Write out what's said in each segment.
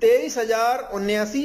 23,079,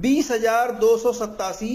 20,287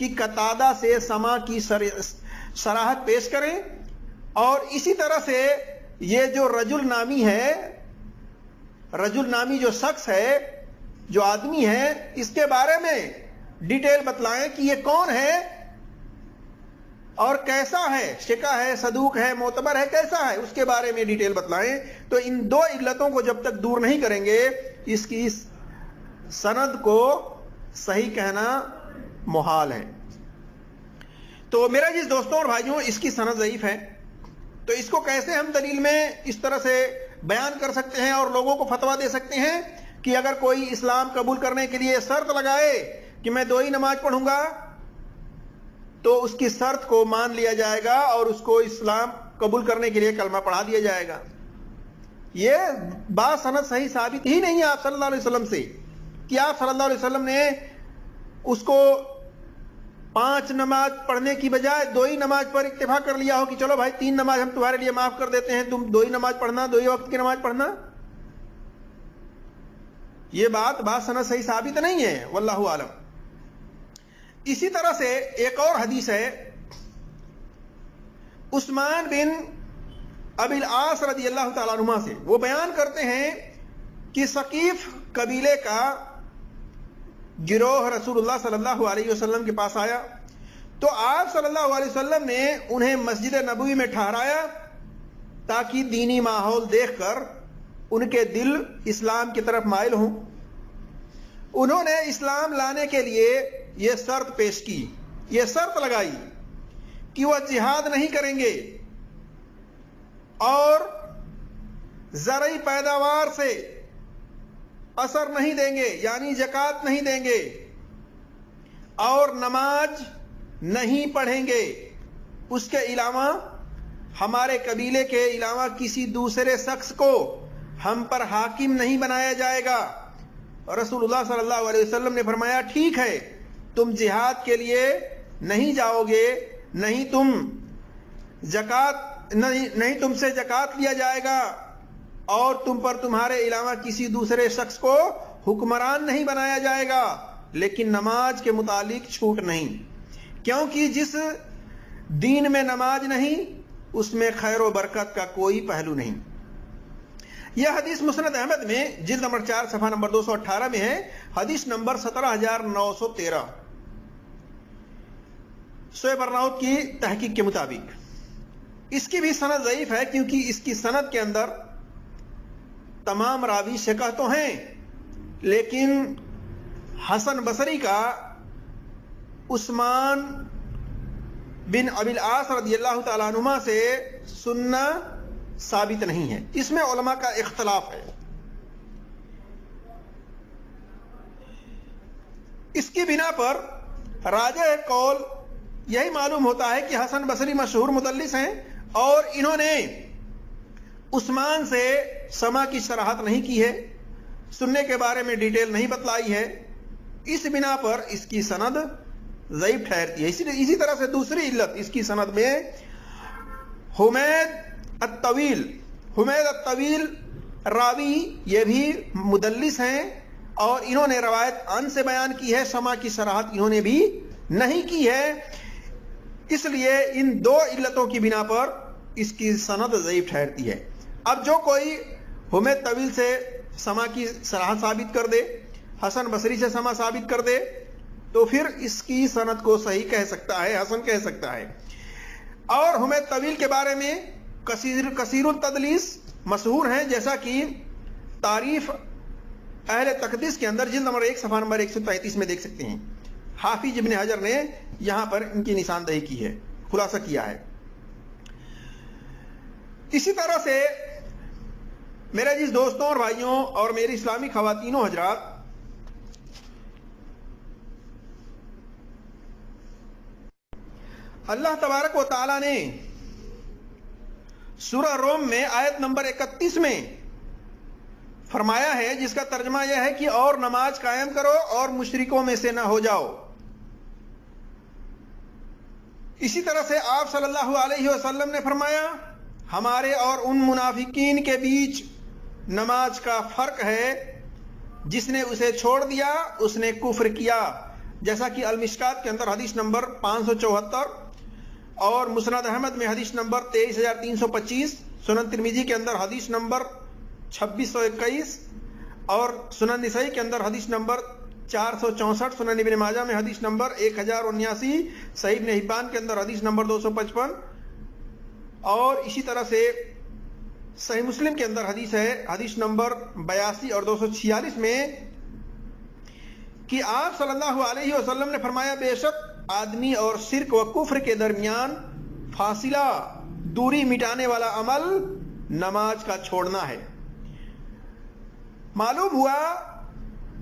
کہ قتادہ سے سما کی صراحت پیش کریں، اور اسی طرح سے یہ جو رجل نامی ہے، رجل نامی جو شخص ہے، جو آدمی ہے، اس کے بارے میں ڈیٹیل بتلائیں کہ یہ کون ہے اور کیسا ہے، شکا ہے، صدوق ہے، معتبر ہے، کیسا ہے، اس کے بارے میں ڈیٹیل بتلائیں۔ تو ان دو علتوں کو جب تک دور نہیں کریں گے اس کی سند کو صحیح کہنا محال ہے۔ تو میرا جس دوستوں اور بھائیوں، اس کی سند ضعیف ہے، تو اس کو کیسے ہم دلیل میں اس طرح سے بیان کر سکتے ہیں اور لوگوں کو فتویٰ دے سکتے ہیں کہ اگر کوئی اسلام قبول کرنے کے لیے شرط لگائے کہ میں 2 ہی نماز پڑھوں گا تو اس کی شرط کو مان لیا جائے گا اور اس کو اسلام قبول کرنے کے لیے کلمہ پڑھا دیا جائے گا؟ یہ بات سند صحیح ثابت ہی نہیں ہے آپ صلی اللہ علیہ وسلم سے کہ آپ صلی اللہ علیہ وسلم نے اس کو 5 نماز پڑھنے کی بجائے 2 ہی نماز پر اکتفا کر لیا ہو کہ چلو بھائی 3 نماز ہم تمہارے لیے معاف کر دیتے ہیں، تم 2 ہی نماز پڑھنا، 2 ہی وقت کی نماز پڑھنا۔ یہ بات سند صحیح ثابت نہیں ہے، واللہ عالم۔ اسی طرح سے ایک اور حدیث ہے عثمان بن ابی العاص رضی اللہ تعالیٰ عنہ سے، وہ بیان کرتے ہیں کہ ثقیف قبیلے کا گروہ رسول اللہ صلی اللہ علیہ وسلم کے پاس آیا تو آپ صلی اللہ علیہ وسلم نے انہیں مسجد نبوی میں ٹھہرایا تاکہ دینی ماحول دیکھ کر ان کے دل اسلام کی طرف مائل ہوں۔ انہوں نے اسلام لانے کے لیے یہ شرط پیش کی، یہ شرط لگائی کہ وہ جہاد نہیں کریں گے اور زرعی پیداوار سے اثر نہیں دیں گے، یعنی زکوٰۃ نہیں دیں گے، اور نماز نہیں پڑھیں گے۔ اس کے علاوہ ہمارے قبیلے کے علاوہ کسی دوسرے شخص کو ہم پر حاکم نہیں بنایا جائے گا۔ رسول اللہ صلی اللہ علیہ وسلم نے فرمایا ٹھیک ہے، تم جہاد کے لیے نہیں جاؤ گے، نہیں تم سے زکوٰۃ لیا جائے گا، اور تم پر تمہارے علاوہ کسی دوسرے شخص کو حکمران نہیں بنایا جائے گا، لیکن نماز کے متعلق چھوٹ نہیں، کیونکہ جس دین میں نماز نہیں اس میں خیر و برکت کا کوئی پہلو نہیں۔ یہ حدیث مسند احمد میں جلد نمبر 4 صفحہ نمبر 218 میں ہے، حدیث نمبر 17913، شعیب ارناؤت کی تحقیق کے مطابق۔ اس کی بھی سند ضعیف ہے کیونکہ اس کی سند کے اندر تمام راوی ثقہ تو ہیں، لیکن حسن بصری کا عثمان بن ابی العاص رضی اللہ تعالیٰ عنہ سے سننا ثابت نہیں ہے، اس میں علماء کا اختلاف ہے۔ اس کی بنا پر راجح قول یہی معلوم ہوتا ہے کہ حسن بصری مشہور مدلس ہیں اور انہوں نے عثمان سے سما کی صراحت نہیں کی ہے، سننے کے بارے میں ڈیٹیل نہیں بتلائی ہے، اس بنا پر اس کی سند ضعیف ٹھہرتی ہے۔ اسی طرح سے دوسری علت اس کی سند میں حمید الطویل راوی یہ بھی مدلس ہیں اور انہوں نے روایت ان سے بیان کی ہے، سما کی صراحت انہوں نے بھی نہیں کی ہے، اس لیے ان 2 علتوں کی بنا پر اس کی سند ضعیف ٹھہرتی ہے۔ اب جو کوئی حمید طویل سے سما کی صراحت ثابت کر دے، حسن بصری سے سما ثابت کر دے، تو پھر اس کی سند کو صحیح کہہ سکتا ہے، حسن کہہ سکتا ہے۔ اور حمید طویل کے بارے میں کثیر التدلیس مشہور ہیں، جیسا کہ تعریف اہل تقدیس کے اندر جلد نمبر 1 صفحہ نمبر 133 میں دیکھ سکتے ہیں۔ حافظ ابن حجر نے یہاں پر ان کی نشاندہی کی ہے، خلاصہ کیا ہے۔ اسی طرح سے میرے جس دوستوں اور بھائیوں اور میری اسلامی خواتین و حضرات، اللہ تبارک و تعالی نے سورہ روم میں آیت نمبر 31 میں فرمایا ہے، جس کا ترجمہ یہ ہے کہ اور نماز قائم کرو اور مشرکوں میں سے نہ ہو جاؤ۔ اسی طرح سے آپ صلی اللہ علیہ وسلم نے فرمایا، ہمارے اور ان منافقین کے بیچ نماز کا فرق ہے، جس نے اسے چھوڑ دیا اس نے کفر کیا، جیسا کہ المشکات کے اندر حدیث نمبر 574 اور مسند احمد میں حدیث نمبر 23325، سنن ترمذی کے اندر حدیث نمبر 2621 اور سنن نسائی کے اندر حدیث نمبر 464، سنن ابن ماجہ میں حدیث نمبر 1079، صحیح ابن حبان کے اندر حدیث نمبر 255 اور اسی طرح سے صحیح مسلم کے اندر حدیث ہے حدیث نمبر 82 اور 246 میں کہ آپ صلی اللہ علیہ وسلم نے فرمایا بے شک آدمی اور شرک و کفر کے درمیان فاصلہ دوری مٹانے والا عمل نماز کا چھوڑنا ہے۔ معلوم ہوا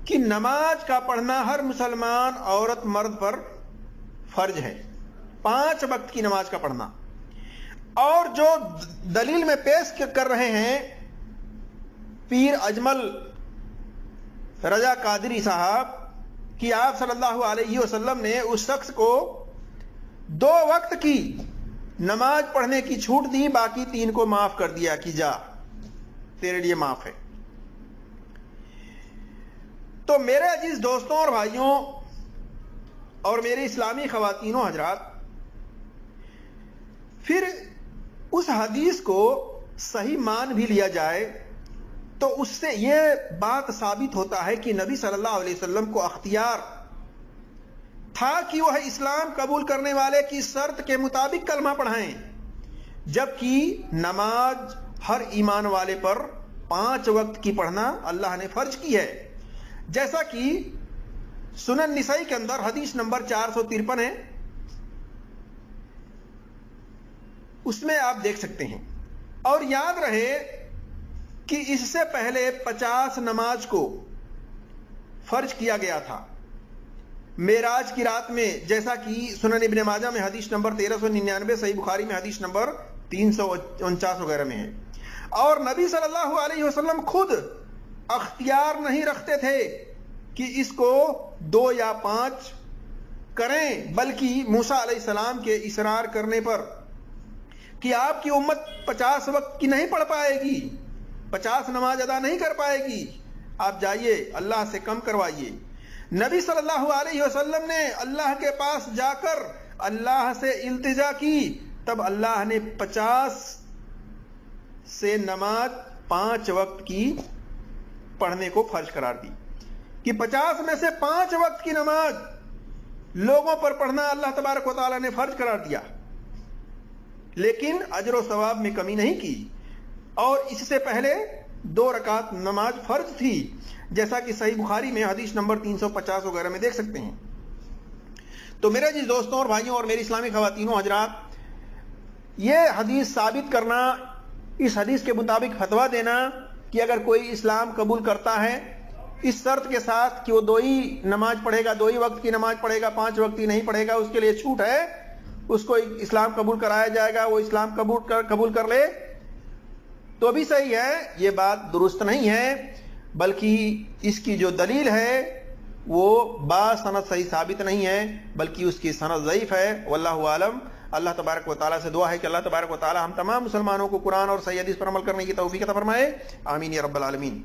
کہ نماز کا پڑھنا ہر مسلمان عورت مرد پر فرض ہے، 5 وقت کی نماز کا پڑھنا۔ اور جو دلیل میں پیش کر رہے ہیں پیر اجمل رضا قادری صاحب کہ آپ صلی اللہ علیہ وسلم نے اس شخص کو 2 وقت کی نماز پڑھنے کی چھوٹ دی، باقی 3 کو معاف کر دیا کہ جا تیرے لیے معاف ہے۔ تو میرے عزیز دوستوں اور بھائیوں اور میرے اسلامی خواتین و حضرات، پھر اس حدیث کو صحیح مان بھی لیا جائے تو اس سے یہ بات ثابت ہوتا ہے کہ نبی صلی اللہ علیہ وسلم کو اختیار تھا کہ وہ اسلام قبول کرنے والے کی شرط کے مطابق کلمہ پڑھائیں، جبکہ نماز ہر ایمان والے پر 5 وقت کی پڑھنا اللہ نے فرض کی ہے، جیسا کہ سنن نسائی کے اندر حدیث نمبر 453 ہے، اس میں آپ دیکھ سکتے ہیں۔ اور یاد رہے کہ اس سے پہلے 50 نماز کو فرض کیا گیا تھا معراج کی رات میں، جیسا کہ سنن ابن ماجہ میں حدیث نمبر 1399، صحیح بخاری میں حدیث نمبر 349 وغیرہ میں ہے۔ اور نبی صلی اللہ علیہ وسلم خود اختیار نہیں رکھتے تھے کہ اس کو 2 یا 5 کریں، بلکہ موسیٰ علیہ السلام کے اصرار کرنے پر کہ آپ کی امت 50 وقت کی نہیں پڑھ پائے گی، 50 نماز ادا نہیں کر پائے گی، آپ جائیے اللہ سے کم کروائیے۔ نبی صلی اللہ علیہ وسلم نے اللہ کے پاس جا کر اللہ سے التجا کی، تب اللہ نے 50 سے نماز 5 وقت کی پڑھنے کو فرض قرار دی کہ 50 میں سے 5 وقت کی نماز لوگوں پر پڑھنا اللہ تبارک و تعالیٰ نے فرض قرار دیا، لیکن اجر و ثواب میں کمی نہیں کی۔ اور اس سے پہلے 2 رکعت نماز فرض تھی، جیسا کہ صحیح بخاری میں حدیث نمبر 350 وغیرہ میں دیکھ سکتے ہیں۔ تو میرے جس دوستوں اور بھائیوں اور میری اسلامی خواتین و حضرات، یہ حدیث ثابت کرنا، اس حدیث کے مطابق فتویٰ دینا کہ اگر کوئی اسلام قبول کرتا ہے اس شرط کے ساتھ کہ وہ 2 ہی نماز پڑھے گا، 2 ہی وقت کی نماز پڑھے گا، 5 وقت کی نہیں پڑھے گا، اس کے لیے چھوٹ ہے، اس کو اسلام قبول کرایا جائے گا، وہ اسلام قبول کر لے تو بھی صحیح ہے، یہ بات درست نہیں ہے، بلکہ اس کی جو دلیل ہے وہ سند صحیح ثابت نہیں ہے، بلکہ اس کی سند ضعیف ہے، واللہ عالم۔ اللہ تبارک و تعالیٰ سے دعا ہے کہ اللہ تبارک و تعالیٰ ہم تمام مسلمانوں کو قرآن اور صحیح حدیث پر عمل کرنے کی توفیق عطا فرمائے، آمین یا رب العالمین۔